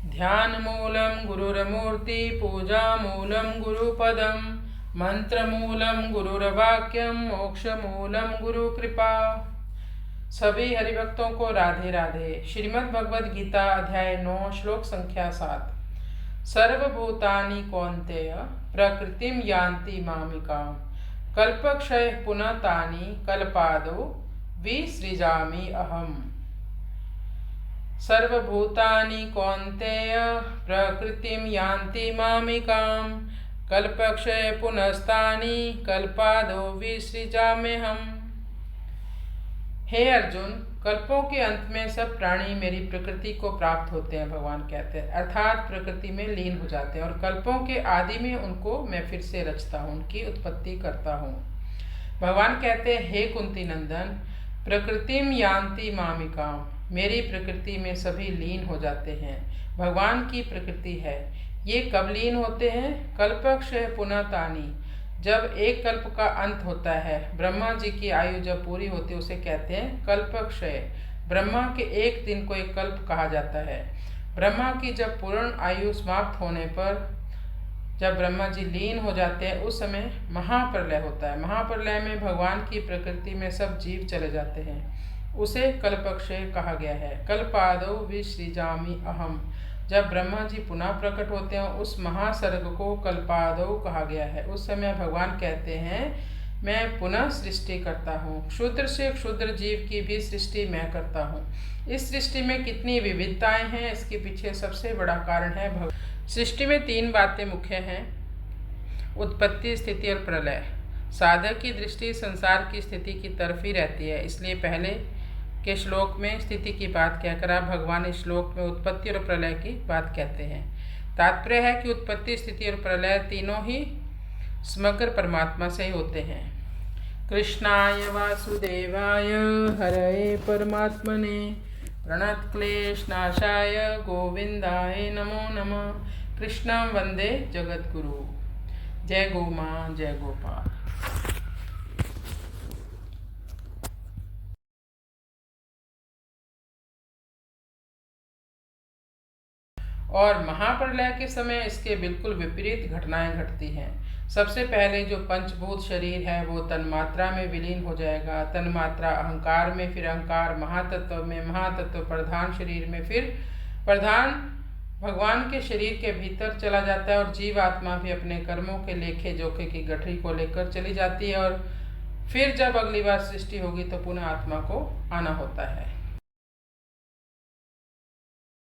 ध्यानमूलं गुरुरमूर्ति पूजामूलं गुरुपदं मंत्रमूलं गुरुर्वाक्यं मोक्षमूलं गुरुकृपा। सभी हरिभक्तों को राधे राधे। श्रीमद् भगवद गीता अध्याय 9 श्लोक संख्या 7। सर्वभूतानि कौन्तेय प्रकृतिं यान्ति मामिकाम् कल्पक्षय पुनः तानि कल्पादौ विसृजामि अहम्। सर्वभूतानि कौन्तेय प्रकृतिं यान्ति मामिकाम् कल्पक्षय पुनस्तानि कल्पादौ विसृजाम्यहम्। हे अर्जुन, कल्पों के अंत में सब प्राणी मेरी प्रकृति को प्राप्त होते हैं, भगवान कहते हैं, अर्थात प्रकृति में लीन हो जाते हैं, और कल्पों के आदि में उनको मैं फिर से रचता हूँ, उनकी उत्पत्ति करता हूँ। भगवान कहते हैं, हे कुंती नंदन, प्रकृतिम यान्ति मामिकाम, मेरी प्रकृति में सभी लीन हो जाते हैं। भगवान की प्रकृति है। ये कब लीन होते हैं? कल्पक्षय पुनः तानि, जब एक कल्प का अंत होता है। ब्रह्मा जी की आयु जब पूरी होती है उसे कहते हैं कल्पक्षय। ब्रह्मा के एक दिन को एक कल्प कहा जाता है। ब्रह्मा की जब पूर्ण आयु समाप्त होने पर जब ब्रह्मा जी लीन हो जाते हैं उस समय महाप्रलय होता है। महाप्रलय में भगवान की प्रकृति में सब जीव चले जाते हैं, उसे कल्पक्षय कहा गया है। कल्पादौ विसृजामि अहम्, जब ब्रह्मा जी पुनः प्रकट होते हैं उस महासर्ग को कल्पादौ कहा गया है। उस समय भगवान कहते हैं, मैं पुनः सृष्टि करता हूँ। क्षुद्र से क्षुद्र जीव की भी सृष्टि मैं करता हूँ। इस सृष्टि में कितनी विविधताएं हैं, इसके पीछे सबसे बड़ा कारण है सृष्टि में 3 बातें मुख्य हैं: उत्पत्ति, स्थिति और प्रलय। साधक की दृष्टि संसार की स्थिति की तरफ ही रहती है, इसलिए पहले के श्लोक में स्थिति की बात कहकर आप भगवान इस श्लोक में उत्पत्ति और प्रलय की बात कहते हैं। तात्पर्य है कि उत्पत्ति, स्थिति और प्रलय तीनों ही समग्र परमात्मा से ही होते हैं। कृष्णाय वासुदेवाय हरये परमात्मने प्रणतक्लेशनाशाय गोविंदाय नमो नमः। कृष्णं वंदे जगद्गुरु। जय गौ माँ, जय गोपाल। और महाप्रलय के समय इसके बिल्कुल विपरीत घटनाएं घटती हैं। सबसे पहले जो पंचभूत शरीर है वो तन्मात्रा में विलीन हो जाएगा, तन्मात्रा अहंकार में, फिर अहंकार महातत्व में, महातत्व प्रधान शरीर में, फिर प्रधान भगवान के शरीर के भीतर चला जाता है, और जीव आत्मा भी अपने कर्मों के लेखे जोखे की गठरी को लेकर चली जाती है, और फिर जब अगली बार सृष्टि होगी तो पुनः आत्मा को आना होता है।